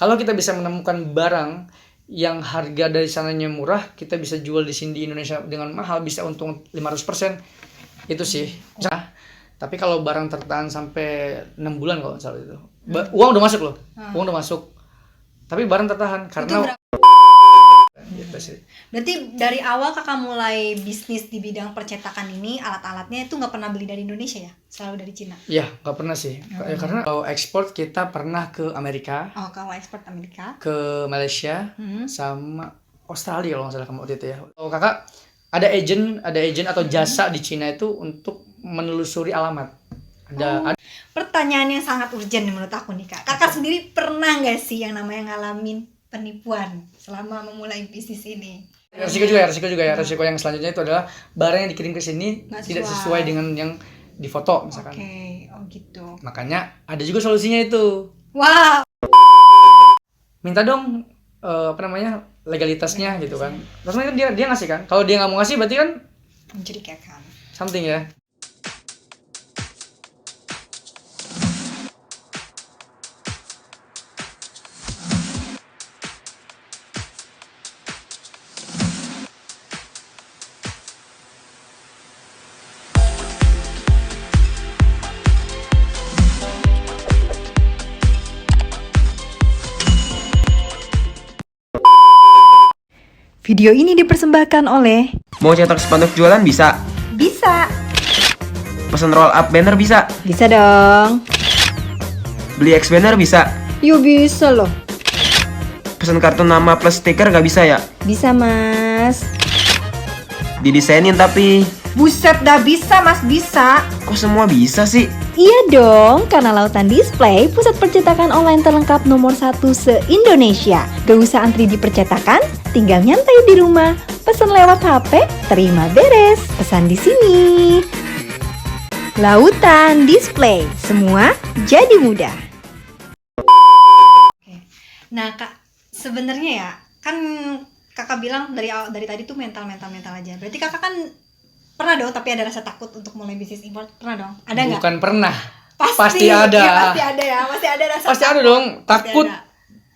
Kalau kita bisa menemukan barang yang harga dari sananya murah, kita bisa jual di sini di Indonesia dengan mahal, bisa untung 500%. Itu sih. Nah, tapi kalau barang tertahan sampai 6 bulan kalau nggak salah itu. Uang udah masuk loh. Uang udah masuk. Tapi barang tertahan karena gitu sih. Berarti dari awal kakak mulai bisnis di bidang percetakan ini, alat-alatnya itu nggak pernah beli dari Indonesia ya? Selalu dari Cina? Iya, nggak pernah sih. Karena kalau ekspor kita pernah ke Amerika, Oh, kalau ekspor Amerika? ke Malaysia, sama Australia kalau nggak salah kamu waktu itu ya. Kalau kakak ada agent atau jasa di Cina itu untuk menelusuri alamat. Ada Pertanyaan yang sangat urgent nih menurut aku nih kak. Kakak sendiri pernah nggak sih yang namanya ngalamin penipuan selama memulai bisnis ini? resiko juga ya. Resiko yang selanjutnya itu adalah barang yang dikirim ke sini Nggak tidak sesuai. sesuai dengan yang difoto misalkan. Oke, oh gitu. Makanya ada juga solusinya itu. Wow. Minta dong legalitasnya gitu kan. Terus kan dia ngasih kan. Kalau dia nggak mau ngasih berarti kan Mencurigakan. something ya. Video ini dipersembahkan oleh Mau cetak spanduk jualan bisa. Bisa. Pesan roll up banner bisa. Bisa dong. Beli X banner bisa. Yuk bisa loh. Pesan kartu nama plus stiker gak bisa ya? Bisa mas. Didesainin tapi. Buset dah bisa mas, bisa. Kok semua bisa sih? Iya dong, karena Lautan Display, pusat percetakan online terlengkap nomor 1 se-Indonesia. Gak usah antri di percetakan, tinggal nyantai di rumah. Pesan lewat HP, terima beres. Pesan di sini. Lautan Display, semua jadi mudah. Nah kak, sebenarnya ya kan kakak bilang dari tadi tuh mental aja. Berarti kakak kan pernah dong tapi ada rasa takut untuk mulai bisnis impor, pernah dong? Ada nggak? Bukan pernah. Pasti ada. Ya, pasti ada ya, pasti ada rasa Pasti takut. ada dong. Pasti Takut. ada.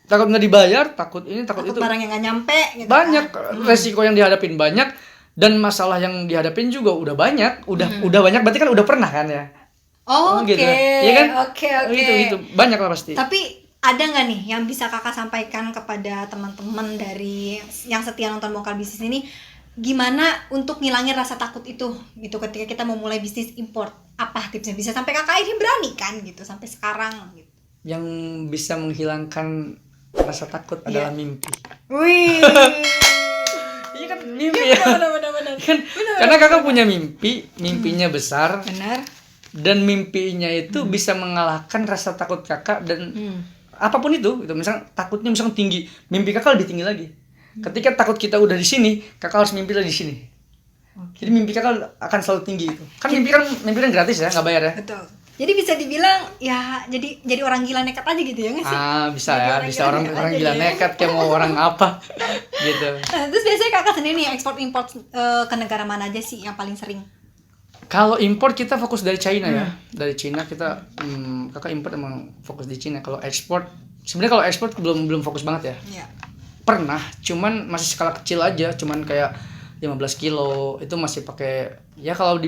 Takut nggak dibayar, takut ini, takut Takut itu. barang yang nggak nyampe gitu Banyak kan. resiko yang dihadapin banyak dan masalah yang dihadapin juga udah banyak. Udah banyak berarti kan udah pernah kan ya? Oh, oke. Gitu. Iya kan? Oke. Gitu. Banyak lah pasti. Tapi ada nggak nih yang bisa kakak sampaikan kepada teman-teman dari yang setia nonton Bongkar Bisnis ini, gimana untuk ngilangin rasa takut itu gitu ketika kita mau mulai bisnis import? Apa tipsnya bisa sampai kakak ini berani kan gitu sampai sekarang gitu? Yang bisa menghilangkan rasa takut adalah mimpi. Wih. Iya kan mimpi ya. Benar. Kan karena kakak punya mimpinya besar Benar. dan mimpinya itu bisa mengalahkan rasa takut kakak dan apapun itu misalnya takutnya misalnya tinggi, mimpi kakak lebih tinggi lagi. Ketika takut kita udah di sini, kakak harus mimpi lagi di sini. Jadi mimpi kakak akan selalu tinggi itu. Kan mimpi kan gratis ya, nggak bayar ya. Betul. Jadi bisa dibilang ya jadi orang gila nekat aja gitu ya nggak sih? Bisa Jadi ya, orang bisa gila orang nekat orang aja gila ya. nekat kayak mau orang apa gitu. Nah, terus biasanya kakak sendiri nih ekspor import ke negara mana aja sih yang paling sering? Kalau impor kita fokus dari China ya. Dari China kita kakak impor emang fokus di China. Kalau ekspor sebenarnya kalau ekspor belum fokus banget ya. Iya. Pernah, cuman masih skala kecil aja, cuman kayak 15 kilo itu masih pakai ya kalau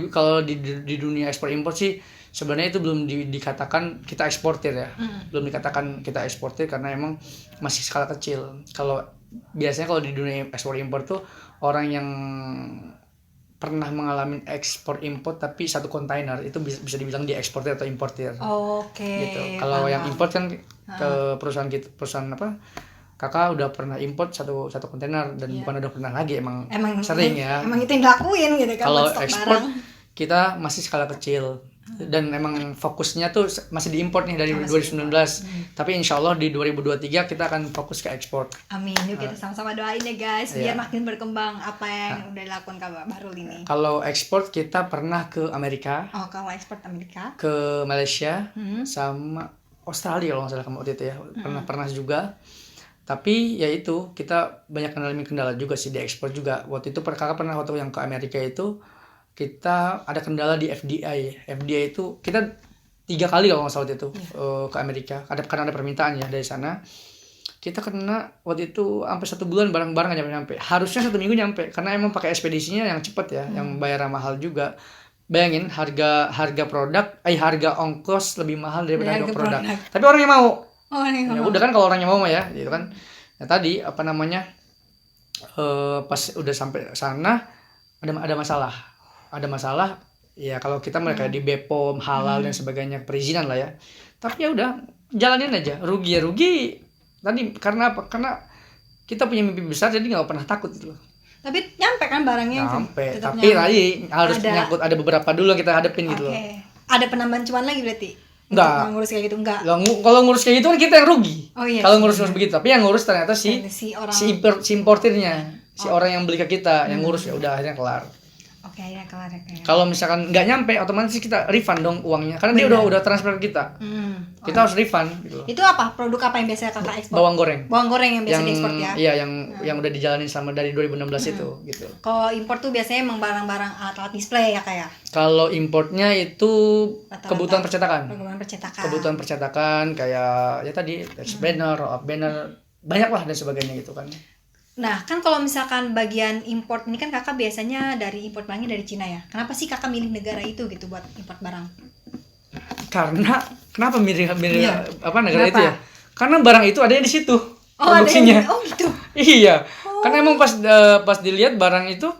di dunia ekspor impor sih sebenarnya itu belum dikatakan kita eksportir ya. Belum dikatakan kita eksportir karena emang masih skala kecil. Kalau biasanya kalau di dunia ekspor impor tuh orang yang pernah mengalami ekspor impor tapi satu kontainer itu bisa dibilang dia eksportir atau importir. Oke. Gitu. Kalau yang import kan ke perusahaan apa? Kakak udah pernah import satu kontainer dan bukan udah pernah lagi emang sering ya. Emang itu yang dilakuin gitu kan. Kalau buat stok ekspor barang. kita masih skala kecil dan emang fokusnya tuh masih diimport nih dari 2019. Tapi insya Allah di 2023 kita akan fokus ke ekspor. Amin. Yuk kita sama-sama doain ya guys biar makin berkembang apa yang udah dilakukan Kak Bahrul ini. Kalau ekspor kita pernah ke Amerika, Oh, kalau ekspor Amerika? ke Malaysia, sama Australia kalau nggak salah kamu waktu itu ya. Pernah juga. Tapi ya itu kita banyak mengalami kendala juga sih di ekspor juga. Waktu itu kakak pernah waktu yang ke Amerika itu kita ada kendala di FDI. FDI itu kita 3 kali kalau nggak salah waktu itu ke Amerika. Karena ada permintaan ya dari sana. kita kena waktu itu sampai 1 bulan barang-barang nggak nyampe. Harusnya 1 minggu nyampe karena emang pakai ekspedisinya yang cepet ya, yang bayar mahal juga. Bayangin harga produk, harga ongkos lebih mahal daripada harga produk. Tapi orangnya mau. Oh, nih, Ya udah kan kalau orangnya mau mah ya, gitu kan. Ya tadi apa namanya? Pas udah sampai sana ada masalah. Ada masalah ya kalau kita mereka di BPOM, halal dan sebagainya, perizinan lah ya. Tapi ya udah jalanin aja. Rugi ya rugi. Tadi karena apa? Karena kita punya mimpi besar jadi nggak pernah takut gitu loh. Tapi nyampe kan barangnya? Nyampe. Tetap Tapi nyampe. tadi harus Ada. nyangkut, ada beberapa dulu yang kita hadepin gitu loh. Oke. Ada penambahan cuan lagi berarti? Enggak. Untuk ngurus kayak gitu enggak? Kalau ngurus kayak gitu kan kita yang rugi. Oh iya. Kalau ngurus begitu, tapi yang ngurus ternyata si orang. importirnya, si orang yang beli ke kita, yang ngurus ya udah akhirnya kelar. Oke, ya kelar ya kayak. Kalau misalkan nggak nyampe, otomatis kita refund dong uangnya, karena dia udah transfer ke kita. Kita harus refund gitu loh. Itu apa? Produk apa yang biasanya kakak ekspor? Bawang goreng. Bawang goreng yang biasa diekspor ya? Iya, yang udah dijalanin sama dari 2016 itu gitu. Kalau impor tuh biasanya emang barang-barang alat-alat display ya kayak? Kalau importnya itu Rata-rata. kebutuhan percetakan. Kebutuhan percetakan. Kayak ya tadi text banner, roll up banner, banyak lah dan sebagainya gitu kan. Nah, kan kalau misalkan bagian import ini kan kakak biasanya dari import barangnya dari Cina ya. Kenapa sih kakak milih negara itu gitu buat import barang? Karena kenapa milih Iya. apa negara Kenapa? itu ya? Karena barang itu adanya di situ Oh, ada produksinya. yang- oh gitu. Iya. Karena emang pas dilihat barang itu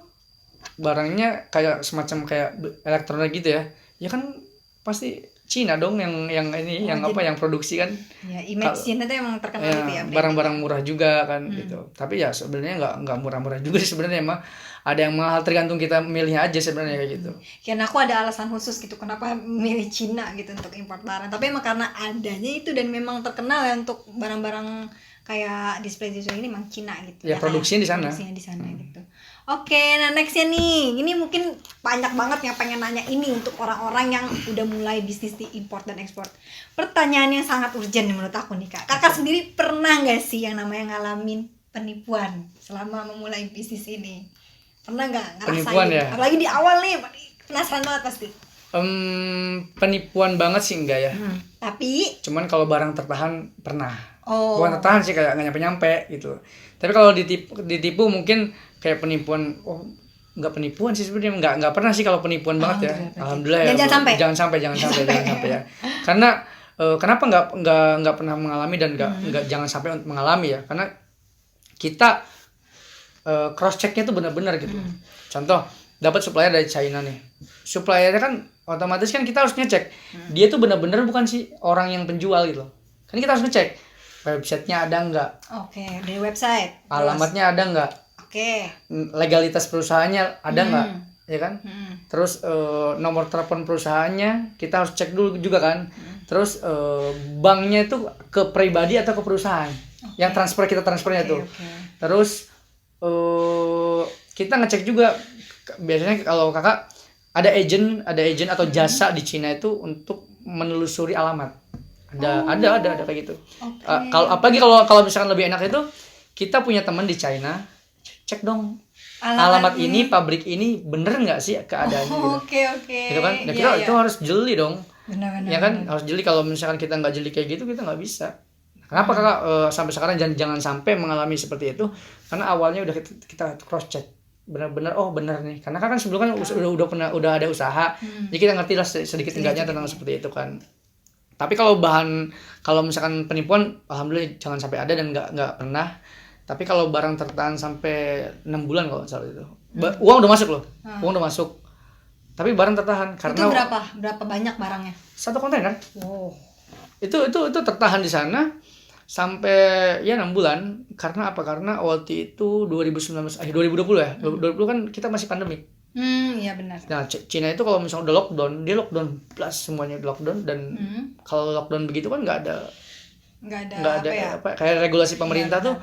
barangnya kayak semacam kayak elektronik gitu ya. Ya kan pasti Cina dong yang ini yang apa yang produksi kan. Ya, image Cina tuh emang terkenal gitu ya. Ya, barang-barang murah juga kan gitu. Tapi ya sebenarnya nggak murah-murah juga sih sebenarnya, emang ada yang mahal, tergantung kita milihnya aja sebenarnya kayak gitu. Kan aku ada alasan khusus gitu kenapa milih Cina gitu untuk import barang. Tapi emang karena adanya itu dan memang terkenal ya untuk barang-barang kayak display ini memang Cina gitu. Ya, produksinya di sana. Produksinya di sana gitu. Oke, nah nextnya nih, ini mungkin banyak banget yang pengen nanya ini untuk orang-orang yang udah mulai bisnis di import dan ekspor. Pertanyaan yang sangat urgent menurut aku nih kak. Kakak sendiri pernah nggak sih yang namanya ngalamin penipuan selama memulai bisnis ini? Pernah nggak ngerasain? Penipuan ya? Apalagi di awal nih, penasaran banget pasti. Penipuan banget sih enggak ya. Tapi, Cuman kalau barang tertahan pernah. oh, Bukan tertahan sih, kayak nggak nyampe gitu. Tapi kalau ditipu mungkin kayak penipuan, nggak penipuan sih sebenarnya, nggak pernah sih kalau penipuan banget ya. Alhamdulillah ya. Jangan sampai. Jangan sampai ya. Karena kenapa nggak pernah mengalami dan jangan sampai untuk mengalami ya. Karena kita cross checknya tuh benar-benar gitu. Contoh, dapat supplier dari China nih. Suppliernya kan otomatis kan kita harus ngecek dia tuh benar-benar bukan sih orang yang penjual gitu loh. Kan kita harus ngecek websitenya ada nggak, oke, dari website. alamatnya ada nggak, Oke. legalitas perusahaannya ada nggak, ya kan? Hmm. Terus nomor telepon perusahaannya kita harus cek dulu juga kan. Terus banknya itu ke pribadi atau ke perusahaan yang transfernya tuh. Oke. Terus kita ngecek juga, biasanya kalau kakak ada agent atau jasa di Cina itu untuk menelusuri alamat. Ada kayak gitu. Oke. Kalau apalagi kalau misalkan lebih enak itu kita punya teman di China, cek dong alamat ini, pabrik ini bener nggak sih keadaannya gitu. Oke. Gitu kan? Nah, kita Iya, itu harus jeli dong. benar-benar. Ya kan, harus jeli. Kalau misalkan kita nggak jeli kayak gitu kita nggak bisa. Kenapa kakak sampai sekarang jangan sampai mengalami seperti itu? Karena awalnya udah kita cross check benar-benar, oh benar nih. Karena kan sebelum kan udah ada usaha, jadi kita ngerti lah sedikit enggaknya tentang seperti itu kan. Tapi kalau misalkan penipuan, alhamdulillah jangan sampai ada dan nggak pernah. Tapi kalau barang tertahan sampai 6 bulan kalau nggak salah itu, uang udah masuk loh, uang udah masuk. Tapi barang tertahan karena itu berapa banyak barangnya? 1 kontainer. Wow. Itu tertahan di sana sampai ya 6 bulan. Karena apa? Karena waktu itu 2020 ya. 2020 kan kita masih pandemi. Iya benar. Nah, Cina itu kalau misalnya udah lockdown, dia lockdown plus semuanya lockdown, dan kalau lockdown begitu kan nggak ada kayak regulasi pemerintah tuh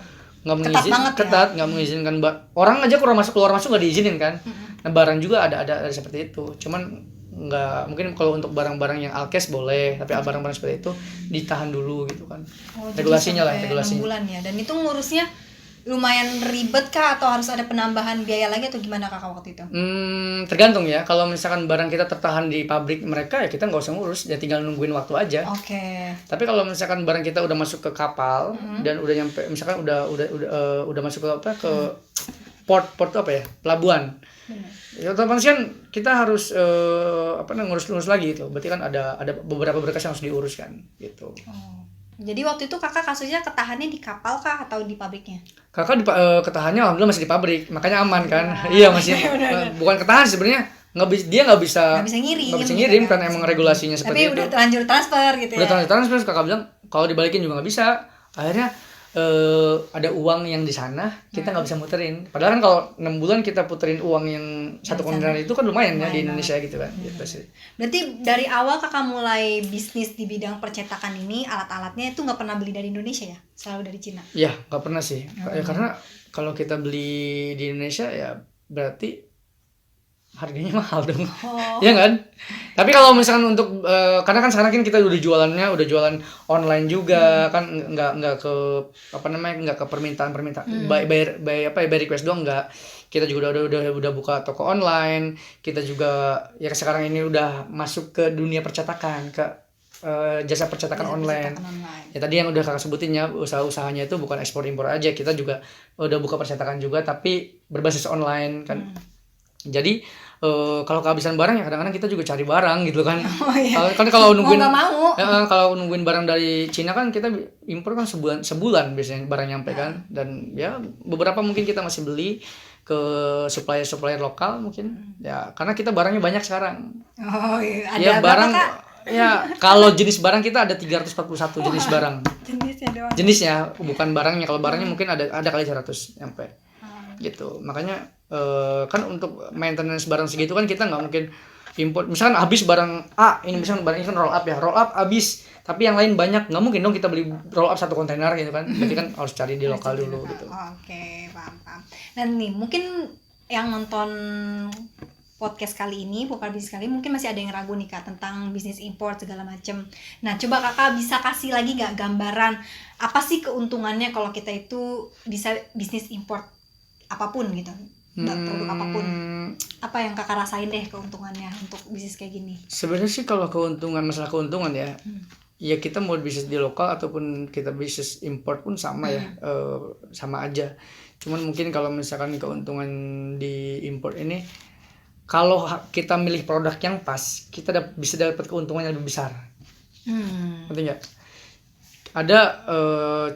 nggak mengizinkan, ketat, nggak mengizinkan orang aja keluar masuk nggak diizinin kan. Nah, barang juga ada seperti itu. Cuman nggak mungkin kalau untuk barang-barang yang alkes boleh, tapi barang-barang seperti itu ditahan dulu gitu kan. Oh, regulasinya jadi sampai 6 bulan ya. Dan itu ngurusnya lumayan ribet kah atau harus ada penambahan biaya lagi atau gimana kakak waktu itu? Tergantung ya. Kalau misalkan barang kita tertahan di pabrik mereka ya kita nggak usah ngurus, ya tinggal nungguin waktu aja. Oke. Tapi kalau misalkan barang kita udah masuk ke kapal dan udah nyampe, misalkan udah masuk ke apa, ke port tuh apa ya, pelabuhan. Ya otomatis kan kita harus ngurus lagi gitu. Berarti kan ada beberapa berkas yang harus diurus kan gitu. Oh. Jadi waktu itu kakak kasusnya ketahannya di kapal kah atau di pabriknya? Kakak ketahannya alhamdulillah masih di pabrik, makanya aman kan. Iya masih bukan ketahan sebenarnya, dia nggak bisa ngirim gitu kan. Karena emang regulasinya seperti itu. Tapi udah terlanjur transfer gitu ya. Udah transfer, kakak bilang kalau dibalikin juga nggak bisa. Akhirnya ada uang yang di sana kita nggak bisa muterin. Padahal kan kalau 6 bulan kita puterin uang yang satu kontainer itu kan lumayan ya di Indonesia gitu kan. Gitu sih. Berarti dari awal kakak mulai bisnis di bidang percetakan ini, alat-alatnya itu nggak pernah beli dari Indonesia ya? Selalu dari Cina? Iya, nggak pernah sih. Ya, karena kalau kita beli di Indonesia ya berarti harganya mahal dong. Iya kan? Tapi kalau misalkan untuk karena kan sekarang kan kita udah jualan online juga kan, nggak ke nggak ke permintaan by request doang, nggak. Kita juga udah buka toko online. Kita juga ya sekarang ini udah masuk ke dunia percetakan, ke jasa percetakan online. Ya tadi yang udah kakak sebutin ya, usahanya itu bukan ekspor impor aja, kita juga udah buka percetakan juga tapi berbasis online kan. Jadi kalau kehabisan barang ya kadang-kadang kita juga cari barang gitu kan. Kan kalau nungguin kalau nungguin barang dari Cina kan kita impor kan sebulan biasanya barang nyampe kan. Dan ya beberapa mungkin kita masih beli ke supplier lokal mungkin. Ya karena kita barangnya banyak sekarang. Oh iya. Ada ya barang Kak? Ya kalau jenis barang kita ada 341 jenis barang. Jenisnya doang. Jenisnya bukan barangnya. Kalau barangnya mungkin ada kali 100 nyampe. Gitu. Makanya kan untuk maintenance barang segitu kan kita nggak mungkin import. Misalkan habis barang A, ini misalkan barang ini kan roll up habis, tapi yang lain banyak, nggak mungkin dong kita beli roll up 1 kontainer gitu kan. Jadi kan harus cari di lokal dulu gitu. Oke, paham. Dan nih mungkin yang nonton podcast kali ini, Pokal Bisnis kali mungkin masih ada yang ragu nih Kak tentang bisnis import segala macam. Nah, coba Kakak bisa kasih lagi nggak gambaran apa sih keuntungannya kalau kita itu bisa bisnis import apapun gitu, produk apapun, apa yang kakak rasain deh keuntungannya untuk bisnis kayak gini? Sebenarnya sih kalau masalah keuntungan ya, ya kita mau bisnis di lokal ataupun kita bisnis import pun sama ya, sama aja. Cuman mungkin kalau misalkan keuntungan di import ini, kalau kita milih produk yang pas, kita bisa dapat keuntungan yang lebih besar. Ngerti nggak? Ada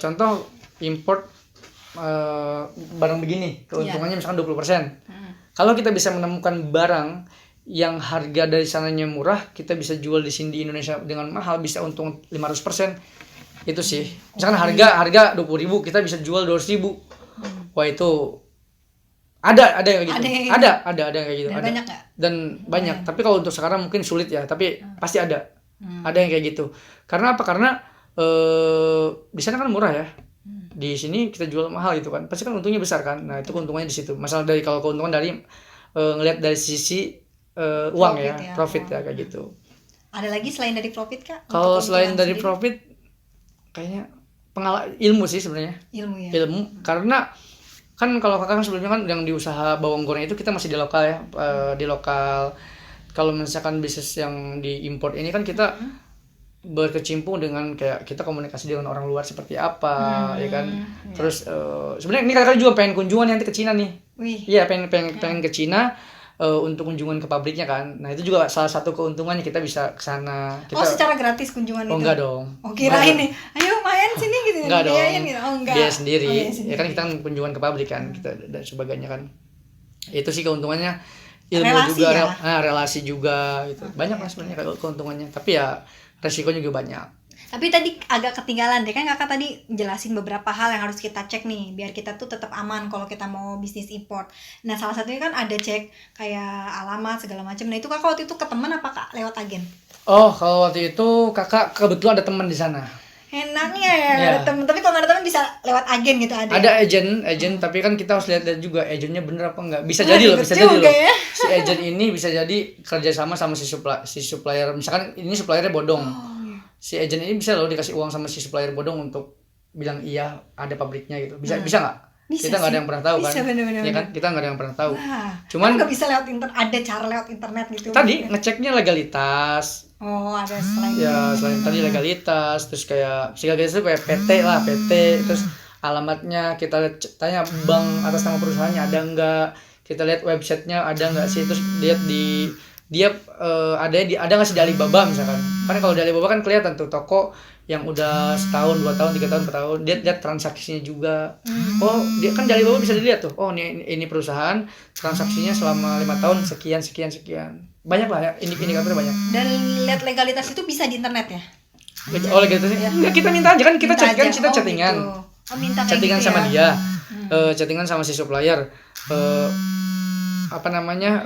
contoh import barang begini, keuntungannya misalkan 20%. Kalau kita bisa menemukan barang yang harga dari sananya murah, kita bisa jual di sini di Indonesia dengan mahal, bisa untung 500%. Itu sih. Misalkan harga 20.000, kita bisa jual 200.000. Wah, itu ada yang kayak gitu. Ada yang kayak gitu. Dan ada. Banyak nggak? Dan banyak. Tapi kalau untuk sekarang mungkin sulit ya, tapi pasti ada. Ada yang kayak gitu. Karena apa? Karena di sana kan murah ya. Di sini kita jual mahal gitu kan, pasti kan untungnya besar kan. Nah itu keuntungannya di situ. Masalah kalau keuntungan dari ngelihat dari sisi uang profit ya kayak gitu. Ada lagi selain dari profit Kak? Kalau selain dari profit, kayaknya ilmu sih sebenarnya. Ilmu karena kan kalau kakak sebelumnya kan yang di usaha bawang goreng itu kita masih di lokal ya, di lokal. Kalau misalkan bisnis yang diimpor ini kan kita berkecimpung dengan kayak kita komunikasi dengan orang luar seperti apa, ya kan. Terus sebenarnya ini kakak juga pengen kunjungan nanti ke Cina nih. Iya, pengen ke Cina untuk kunjungan ke pabriknya kan. Nah itu juga salah satu keuntungannya, kita bisa ke sana. Secara gratis kunjungan itu? Enggak dong. Kirain nih, ayo main sini gitu. Enggak dong. Gitu. Enggak. Dia sendiri. Ya kan kita kunjungan ke pabrik kan, kita dan sebagainya kan. Itu sih keuntungannya. Ilmu relasi juga ya? Relasi juga gitu. Banyak lah sebenarnya keuntungannya. Tapi ya resikonya juga banyak. Tapi tadi agak ketinggalan deh, kan kakak tadi jelasin beberapa hal yang harus kita cek nih biar kita tuh tetap aman kalau kita mau bisnis import. Nah salah satunya kan ada cek kayak alamat segala macam. Nah itu kakak waktu itu ke teman apa kak lewat agen? Oh kalau waktu itu kakak kebetulan ada teman di sana. Enaknya ya, ada temen. Tapi kalau nggak ada teman bisa lewat agen gitu ada? Ada agen, tapi kan kita harus lihat juga agennya bener apa enggak. Bisa jadi loh, bisa jadi loh. Ya? Si agen ini bisa jadi kerjasama sama si supplier. Misalkan ini suppliernya bodong. Si agen ini bisa loh dikasih uang sama si supplier bodong untuk bilang iya ada pabriknya gitu. Bisa nggak? Bisa kita nggak ada sih. yang pernah tahu kan. Bisa, bener-bener. Ya kan, kita nggak ada yang pernah tahu. Wah, Cuman nggak bisa lewat internet, ada cara lewat internet gitu. tadi ngeceknya legalitas. Oh, ada selain Ya selain tadi legalitas, terus kayak legalitas itu kayak PT lah, PT, terus alamatnya kita tanya bank atas nama perusahaannya ada enggak, kita lihat websitenya ada enggak sih, terus lihat di dia ada nggak sih di Alibaba misalkan. Kan kalau di Alibaba kan kelihatan tuh toko yang udah setahun, 2 tahun, 3 tahun, 4 tahun, dia lihat transaksinya juga. Oh, dia kan di Alibaba bisa dilihat tuh. Oh, ini perusahaan transaksinya selama 5 tahun sekian. Banyak lah ya, indikatornya banyak. Dan lihat legalitas itu bisa di internet ya? Oh, legalitasnya. Enggak, kita minta aja kan, kita Minta chat kan, aja. kita Oh, chattingan. gitu. Oh, minta kayak Chattingan gitu sama ya? dia. Chattingan sama si supplier. Apa namanya?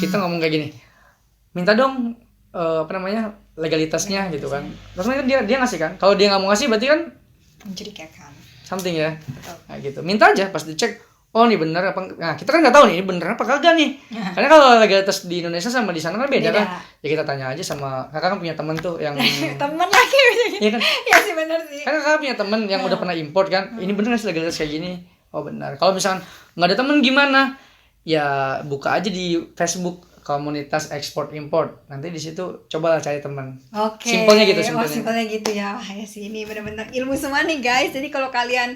Kita ngomong kayak gini. Minta dong apa namanya? Legalitasnya gitu kan. Terus nanti dia ngasih kan. Kalau dia nggak mau ngasih berarti kan Mencurigakan. something ya. Betul. Nah, gitu. Minta aja pas dicek. Oh, ini bener apa? Nah, kita kan nggak tahu nih ini bener apa kagak nih. Karena kalau legalitas di Indonesia sama di sana kan beda Beda. kan. Ya kita tanya aja sama kakak kan punya temen tuh yang Temen lagi. Iya kan? Ya sih benar sih. Kan kakak punya temen yang udah pernah import kan. Ini bener nggak sih legalitas kayak gini? Oh benar. Kalau misalkan nggak ada temen gimana? Ya buka aja di Facebook komunitas ekspor import. Nanti di situ cobalah cari teman. Oke. Simpelnya gitu, Oh, simpelnya. simpelnya gitu ya. Wah, ya sih ini benar-benar ilmu semua nih guys. Jadi kalau kalian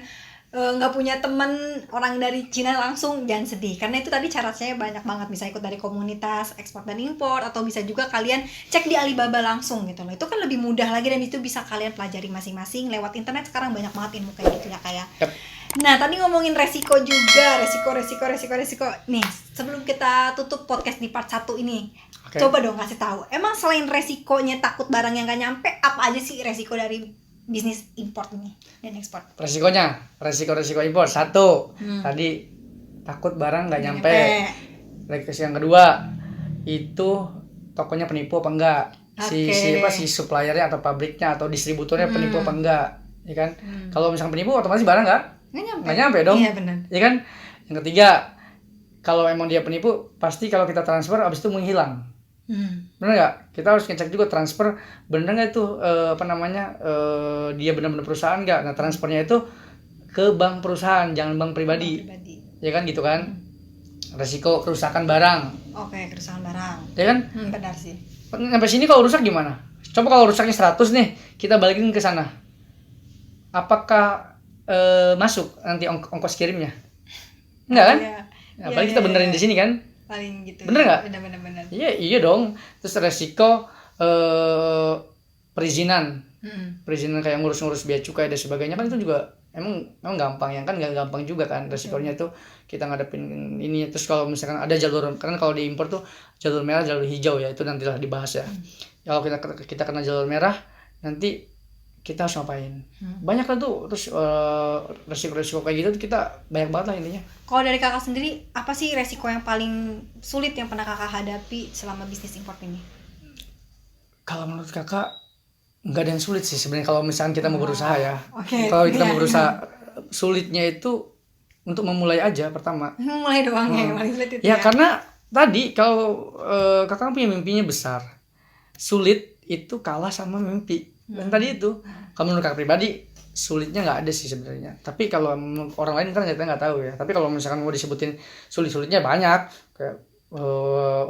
nggak punya teman orang dari Cina langsung, jangan sedih karena itu tadi syaratnya banyak banget. Bisa ikut dari komunitas ekspor dan impor, atau bisa juga kalian cek di Alibaba langsung gitu loh. Itu kan lebih mudah lagi dan itu bisa kalian pelajari masing-masing lewat internet. Sekarang banyak banget ilmu kayak gitu ya kayak. Yep. Nah, tadi ngomongin resiko juga, resiko. Nih, sebelum kita tutup podcast di part 1 ini, Oke. coba dong kasih tahu. Emang selain resikonya takut barang yang gak nyampe, apa aja sih resiko dari bisnis import ini dan ekspor? Resiko impor. 1. Tadi takut barang nggak nyampe. Nyampe. Resiko yang kedua itu tokonya penipu apa enggak. Oke. Si suppliernya atau pabriknya atau distributornya penipu apa enggak, ya kan? Kalau misalnya penipu otomatis barang nggak nyampe dong. Iya benar. Ya kan? Yang ketiga, kalau emang dia penipu, pasti kalau kita transfer abis itu menghilang. Bener nggak? Kita harus ngecek juga transfer bener nggak itu dia benar-benar perusahaan nggak? Nah transfernya itu ke bank perusahaan, jangan bank pribadi. Ya kan gitu kan? Resiko kerusakan barang, Oke, kerusakan barang. ya kan? Benar sih. Sampai sini kalau rusak gimana? Coba kalau rusaknya 100 nih, kita balikin ke sana. Apakah masuk nanti ongkos kirimnya? Enggak kan? Iya. Nah, paling kita benerin di sini kan? Paling gitu. Bener nggak? Benar. Iya dong. Terus resiko perizinan. Perizinan kayak ngurus-ngurus bea cukai dan sebagainya kan itu juga emang gampang ya kan, nggak gampang juga kan resikonya itu kita ngadepin ini. Terus kalau misalkan ada jalur, kan kalau di impor tuh jalur merah, jalur hijau ya, itu nantilah dibahas ya. Kalau kita kena jalur merah nanti kita harus ngapain? Banyak lah tuh. Terus resiko-resiko kayak gitu tuh kita banyak banget lah intinya. Kalau dari kakak sendiri, apa sih resiko yang paling sulit yang pernah kakak hadapi selama bisnis import ini? Kalau menurut kakak nggak ada yang sulit sih sebenarnya kalau misalkan kita mau berusaha ya. Oke. Kalau kita mau Iya. berusaha, sulitnya itu untuk memulai aja pertama. Mulai doang ya, yang paling sulit itu Ya karena tadi kalau kakak kan punya mimpinya besar, sulit itu kalah sama mimpi. Dan tadi itu, kalau menurut kakak pribadi sulitnya nggak ada sih sebenarnya. Tapi kalau orang lain kan kita nggak tahu ya. Tapi kalau misalkan mau disebutin sulit-sulitnya banyak. Kayak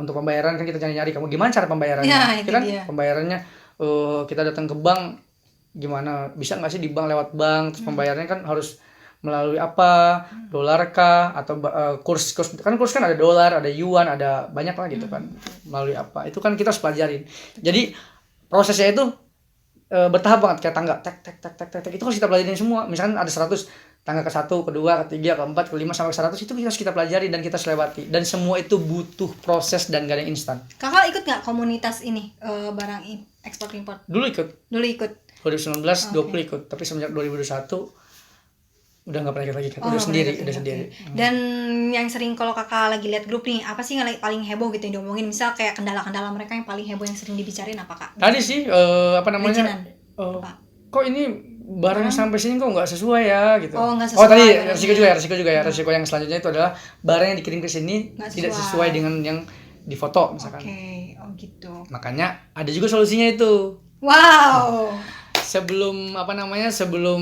untuk pembayaran kan kita nyari kamu gimana cara pembayarannya? Ya, itu kan dia. pembayarannya kita datang ke bank gimana? Bisa nggak sih di bank lewat bank? Terus pembayarannya kan harus melalui apa? Dolar kah atau kurs kan ada dolar, ada yuan, ada banyak lah gitu kan. Melalui apa? Itu kan kita harus pelajarin. Jadi prosesnya itu bertahap banget kayak tangga tek itu harus kita pelajarin semua. Misalkan ada 100, tangga ke 1, ke 2, ke 3, ke 4, ke 5 sampai ke 100 itu harus kita pelajari dan kita harus lewati. Dan semua itu butuh proses dan gak ada yang instan. Kakak ikut nggak komunitas ini barang ekspor import? Dulu ikut Dulu ikut. 2019 20 ikut, tapi semenjak 2021 udah nggak pernah ikut lagi kan. Udah nggak sendiri, pernah udah ikut, sendiri. oke. Dan yang sering kalau kakak lagi lihat grup nih, apa sih yang paling heboh gitu yang diomongin? Misal kayak kendala-kendala mereka yang paling heboh yang sering dibicarain apa kak? Tadi sih apa namanya? Perizinan. Apa? Kok ini barangnya sampai sini kok nggak sesuai ya gitu. Oh, nggak Oh tadi sesuai, resiko juga ya. Resiko yang selanjutnya itu adalah barang yang dikirim ke sini Nggak tidak sesuai. sesuai dengan yang difoto misalkan. Oke, oh gitu. Makanya ada juga solusinya itu. Wow. sebelum sebelum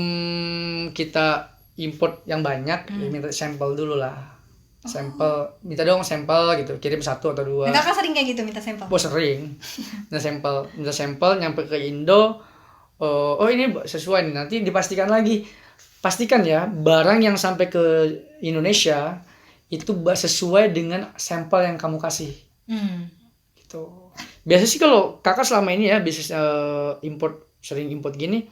kita import yang banyak, ya minta sampel dulu lah. Sampel, minta dong sampel gitu, kirim 1 atau 2. Nah, kakak sering kayak gitu minta sampel? Sering. Minta sampel nyampe ke Indo. Oh ini sesuai nih, nanti dipastikan lagi. Pastikan ya barang yang sampai ke Indonesia itu sesuai dengan sampel yang kamu kasih. Gitu. Biasa sih kalau kakak selama ini ya bisnis sering import gini,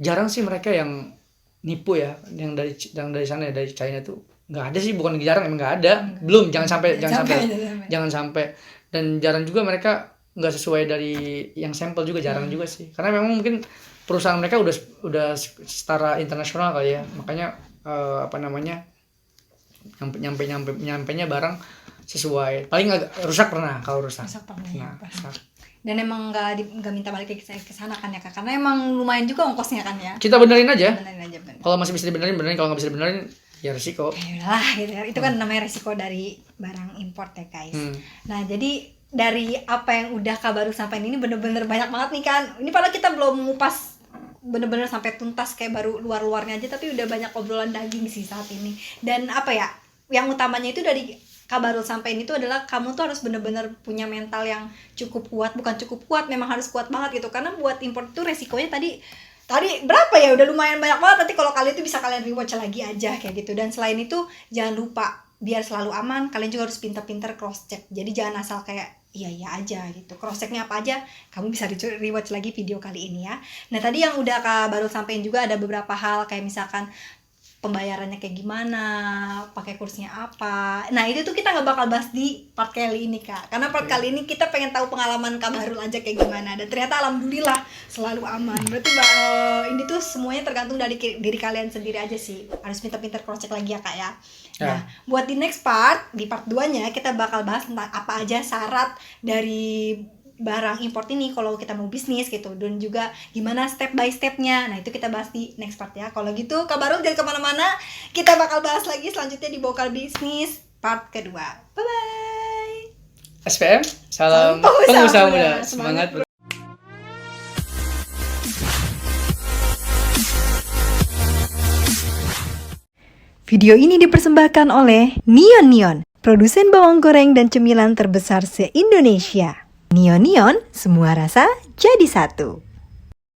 jarang sih mereka yang nipu ya, yang dari sana ya, dari China tuh nggak ada sih, bukan jarang, emang nggak ada. Belum, jangan sampai. Dan jarang juga mereka nggak sesuai dari yang sampel juga, jarang juga sih, karena memang mungkin perusahaan mereka udah setara internasional kali ya, makanya nyampenya barang sesuai. Paling agak rusak pernah. Nah, dan emang nggak minta balik ke sana kan ya kak, karena emang lumayan juga ongkosnya kan ya. Kita benerin aja. Benerin. Kalau masih bisa dibenerin, kalau nggak bisa dibenerin ya resiko. Ya udahlah gitu ya. Itu kan namanya resiko dari barang import ya guys. Nah jadi dari apa yang udah kak baru sampaikan ini bener-bener banyak banget nih kan. Ini padahal kita belum ngupas bener-bener sampai tuntas, kayak baru luar-luarnya aja, tapi udah banyak obrolan daging sih saat ini. Dan apa ya, yang utamanya itu dari kabar sampai ini tuh adalah kamu tuh harus bener-bener punya mental yang cukup kuat, bukan cukup kuat, memang harus kuat banget gitu, karena buat import tuh resikonya tadi berapa ya, udah lumayan banyak banget. Nanti kalau kalian itu bisa kalian rewatch lagi aja kayak gitu. Dan selain itu jangan lupa, biar selalu aman kalian juga harus pintar-pintar cross check. Jadi jangan asal kayak iya aja gitu, cross checknya apa aja kamu bisa rewatch lagi video kali ini ya. Nah tadi yang udah kak baru sampein juga ada beberapa hal, kayak misalkan pembayarannya kayak gimana, pakai kursnya apa. Nah itu tuh kita nggak bakal bahas di part kali ini kak, karena part kali ini kita pengen tahu pengalaman kak Bahrul aja kayak gimana. Dan ternyata alhamdulillah selalu aman. Berarti ini tuh semuanya tergantung dari diri kalian sendiri aja sih. Harus pintar-pintar cross check lagi ya kak ya. Nah buat di next part, di part 2 nya kita bakal bahas tentang apa aja syarat dari barang import ini kalau kita mau bisnis gitu, dan juga gimana step by stepnya. Nah itu kita bahas di next part ya. Kalau gitu Kak Bahrul jangan kemana-mana, kita bakal bahas lagi selanjutnya di Bokal Bisnis part kedua. Bye bye. SPM, salam pengusaha muda, semangat. Video ini dipersembahkan oleh Neon, produsen bawang goreng dan cemilan terbesar se-Indonesia. Neon, semua rasa jadi satu.